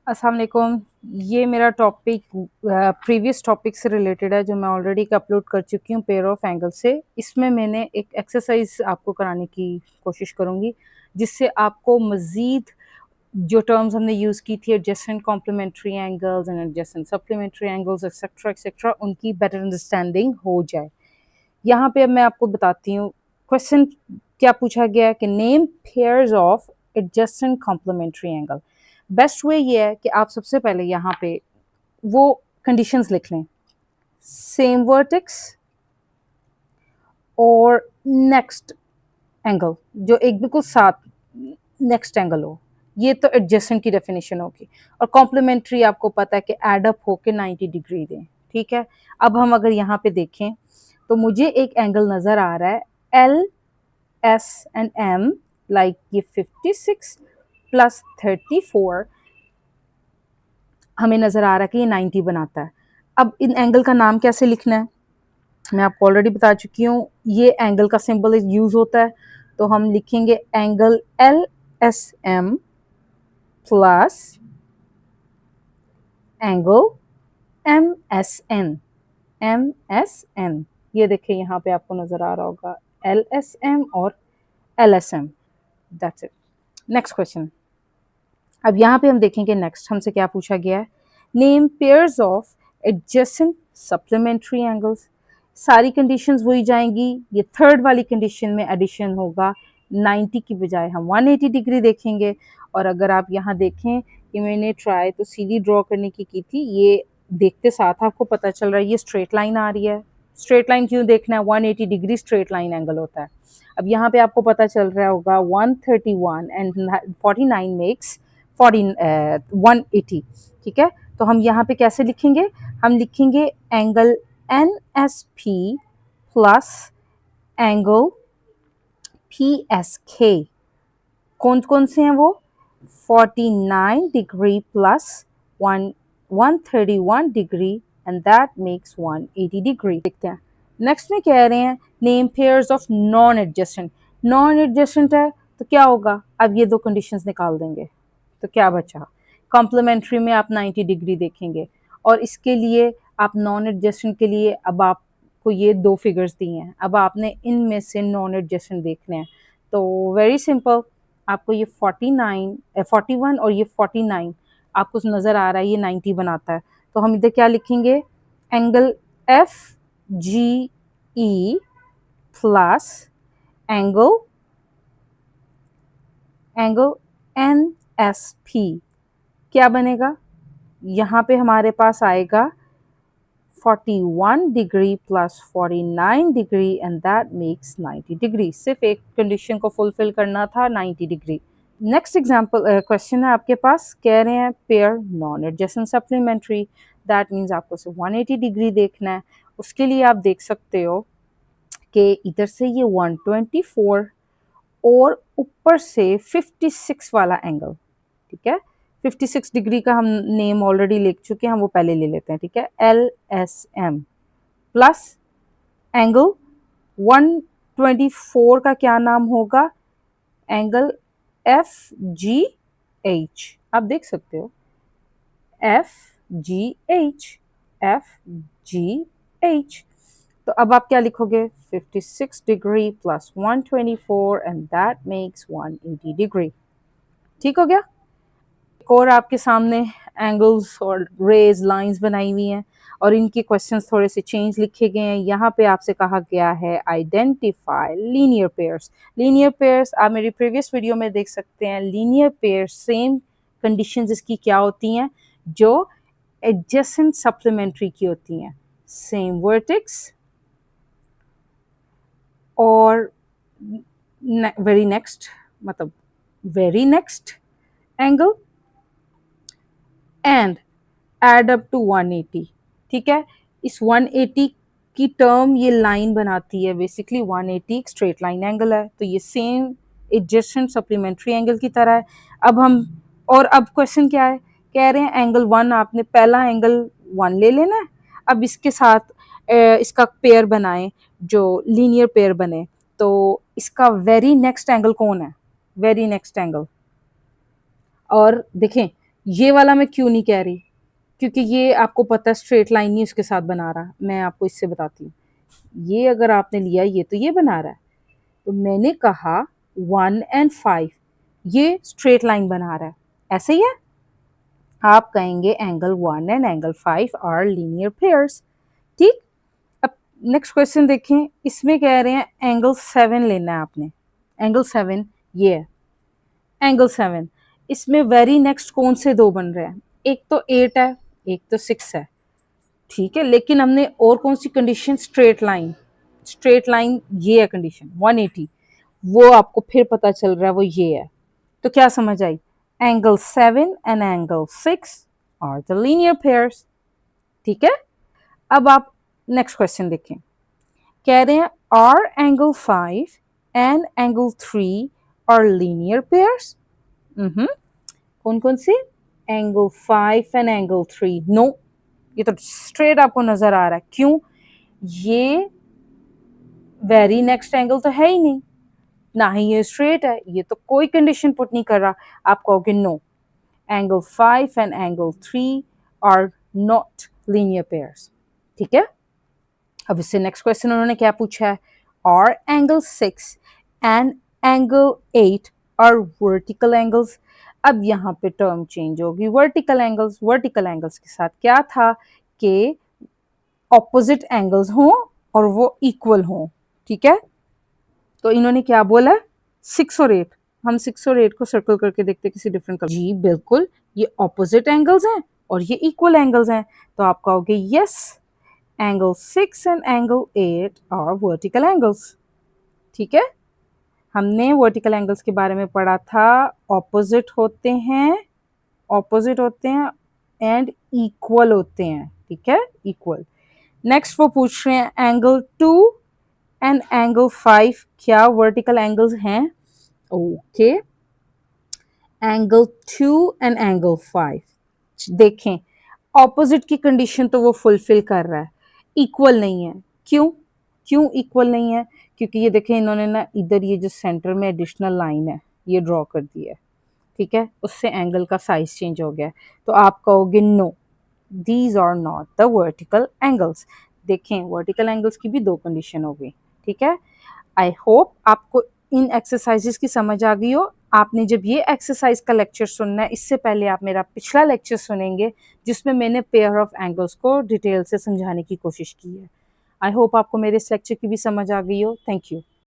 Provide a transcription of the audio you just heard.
अस्सलाम वालेकुम। ये मेरा टॉपिक प्रीवियस टॉपिक से रिलेटेड है जो मैं ऑलरेडी अपलोड कर चुकी हूँ पेयर ऑफ एंगल से। इसमें मैंने एक एक्सरसाइज आपको कराने की कोशिश करूँगी जिससे आपको मज़ीद जो टर्म्स हमने यूज़ की थी adjacent complementary angles and adjacent supplementary angles etcetera उनकी बेटर अंडरस्टैंडिंग हो जाए। यहाँ पे अब मैं आपको बताती हूँ क्वेश्चन क्या पूछा गया है कि name pairs of adjacent complementary angle. Best way ये है कि आप सबसे पहले यहाँ पे वो कंडीशंस लिख लें, सेम वर्टेक्स और नेक्स्ट एंगल जो एक बिल्कुल साथ नेक्स्ट एंगल हो। ये तो एडजेसेंट की डेफिनेशन होगी और कॉम्प्लीमेंट्री आपको पता है कि एड अप होके 90 डिग्री दें। ठीक है, अब हम अगर यहाँ पे देखें तो मुझे एक एंगल नज़र आ रहा है L S and M, like ये 56 प्लस 34 हमें नज़र आ रहा है कि ये 90 बनाता है। अब इन एंगल का नाम कैसे लिखना है मैं आपको ऑलरेडी बता चुकी हूँ। ये एंगल का सिंबल यूज़ होता है तो हम लिखेंगे angle L S M plus angle M S N. M S N, ये देखिए यहाँ पे आपको नज़र आ रहा होगा एल एस एम और L S M. That's it. Next question. अब यहाँ पे हम देखेंगे नेक्स्ट हमसे क्या पूछा गया है, name pairs of adjacent supplementary angles. सारी कंडीशंस वही जाएंगी, ये थर्ड वाली कंडीशन में एडिशन होगा, 90 की बजाय हम 180 डिग्री देखेंगे। और अगर आप यहाँ देखें कि मैंने ट्राई तो सीधी ड्रॉ करने की थी, ये देखते साथ आपको पता चल रहा है ये स्ट्रेट लाइन आ रही है। स्ट्रेट लाइन क्यों देखना है, 180 डिग्री स्ट्रेट लाइन एंगल होता है। अब यहाँ पे आपको पता चल रहा होगा 131 एंड 49 मेक्स 180। ठीक है, तो हम यहाँ पे कैसे लिखेंगे, हम लिखेंगे angle N S P plus angle P S K. कौन कौन से हैं वो, 49 degree plus 131 degree and that makes 180 degree. देखते हैं नेक्स्ट में कह रहे हैं name pairs of non adjacent. Non adjacent है तो क्या होगा, अब ये दो कंडीशंस निकाल देंगे तो क्या बचा, कॉम्प्लीमेंट्री में आप 90 डिग्री देखेंगे और इसके लिए आप नॉन एडजेसेंट के लिए अब आपको ये दो फिगर्स दिए हैं, अब आपने इनमें से नॉन एडजेसेंट देखने हैं। तो वेरी सिंपल, आपको ये 41 और ये 49 आपको नज़र आ रहा है ये 90 बनाता है, तो हम इधर क्या लिखेंगे, angle F G E plus angle N S P. क्या बनेगा, यहाँ पे हमारे पास आएगा 41 degree plus 49 degree and that makes 90 degree. सिर्फ एक कंडीशन को फुलफिल करना था, 90 डिग्री। नेक्स्ट एग्जांपल क्वेश्चन है आपके पास, कह रहे हैं pair non adjacent supplementary, that means आपको सिर्फ 180 डिग्री देखना है। उसके लिए आप देख सकते हो कि इधर से ये 124 और ऊपर से 56 वाला एंगल। ठीक है, 56 डिग्री का हम नेम ऑलरेडी लिख चुके हैं, हम वो पहले ले लेते हैं। ठीक है, L S M plus angle 124 का क्या नाम होगा, एंगल एफ जी एच। आप देख सकते हो F G H, F G H. तो अब आप क्या लिखोगे, 56 degree plus 124 and that makes 180 degree. ठीक हो गया। एक और आपके सामने एंगल्स और रेज लाइंस बनाई हुई हैं और इनके क्वेश्चंस थोड़े से चेंज लिखे गए हैं। यहाँ पे आपसे कहा गया है identify linear pairs. Linear pairs आप मेरी प्रीवियस वीडियो में देख सकते हैं। लीनियर पेयर्स सेम कंडीशंस इसकी क्या होती हैं जो एडजेसेंट सप्लीमेंट्री की होती हैं, सेम वर्टेक्स और वेरी नेक्स्ट, मतलब very next angle and add up to 180। ठीक है, इस 180 की टर्म ये लाइन बनाती है, बेसिकली 180 एक स्ट्रेट लाइन एंगल है, तो ये सेम एडजेसेंट सप्लीमेंट्री एंगल की तरह है। अब हम और अब क्वेश्चन क्या है, कह रहे हैं एंगल 1, आपने पहला एंगल 1 ले लेना है। अब इसके साथ इसका पेयर बनाएं, जो लीनियर पेयर बने, तो इसका वेरी नेक्स्ट एंगल कौन है, वेरी नेक्स्ट एंगल। और देखें ये वाला मैं क्यों नहीं कह रही, क्योंकि ये आपको पता है स्ट्रेट लाइन नहीं उसके साथ बना रहा, मैं आपको इससे बताती हूँ। ये अगर आपने लिया ये तो ये बना रहा है, तो मैंने कहा 1 एंड 5 ये स्ट्रेट लाइन बना रहा है, ऐसे ही है। आप कहेंगे angle 1 and angle 5 are linear pairs, ठीक। अब नेक्स्ट क्वेश्चन देखें, इसमें कह रहे हैं एंगल 7 लेना है आपने। एंगल 7 ये है, एंगल 7, इसमें वेरी नेक्स्ट कौन से दो बन रहे हैं, एक तो 8 है, एक तो 6 है, ठीक है। लेकिन हमने और कौन सी condition, straight line, straight line ये है कंडीशन 180, वो आपको फिर पता चल रहा है वो ये है। तो क्या समझ आई, angle 7 and angle 6 are the linear pairs, ठीक है। अब आप नेक्स्ट क्वेश्चन देखें, कह रहे हैं are angle 5 and angle 3 are linear pairs. कौन कौन से, एंगल 5 एंड एंगल 3, नो, ये तो स्ट्रेट आपको नजर आ रहा है, क्यों, ये वेरी नेक्स्ट एंगल तो है ही नहीं, ना ही ये स्ट्रेट है, ये तो कोई कंडीशन पुट नहीं कर रहा। आप कहोगे no, angle 5 and angle 3 are not linear pairs, ठीक है। अब इससे नेक्स्ट क्वेश्चन उन्होंने क्या पूछा है, are angle 6 and angle 8 are vertical angles. अब यहाँ पे टर्म चेंज होगी, वर्टिकल एंगल्स, वर्टिकल एंगल्स के साथ क्या था कि ऑपोजिट एंगल्स हों और वो इक्वल हों, ठीक है। तो इन्होंने क्या बोला, 6 और 8, हम 6 और 8 को सर्कल करके देखते किसी डिफरेंट कलर, जी बिल्कुल, ये ऑपोजिट एंगल्स हैं और ये इक्वल एंगल्स हैं, तो आप कहोगे yes, angle 6 and angle 8 are vertical angles, ठीक है। हमने वर्टिकल एंगल्स के बारे में पढ़ा था, ऑपोजिट होते हैं, ऑपोजिट होते हैं एंड इक्वल होते हैं, ठीक है, इक्वल। नेक्स्ट वो पूछ रहे हैं एंगल 2 एंड एंगल 5 क्या वर्टिकल एंगल्स हैं, ओके। एंगल 2 एंड एंगल 5 देखें, ऑपोजिट की कंडीशन तो वो फुलफिल कर रहा है, इक्वल नहीं है, क्यों, क्यों इक्वल नहीं है, क्योंकि ये देखें इन्होंने ना इधर ये जो सेंटर में एडिशनल लाइन है ये ड्रॉ कर दी है, ठीक है, उससे एंगल का साइज चेंज हो गया है। तो आप कहोगे no, these are not the vertical angles. देखें वर्टिकल एंगल्स की भी दो कंडीशन हो गई, ठीक है। आई होप आपको इन एक्सरसाइजेस की समझ आ गई हो। आपने जब ये एक्सरसाइज का लेक्चर सुनना है, इससे पहले आप मेरा पिछला लेक्चर सुनेंगे जिसमें मैंने पेयर ऑफ एंगल्स को डिटेल से समझाने की कोशिश की है। आई होप आपको मेरे इस लेक्चर की भी समझ आ गई हो। Thank you.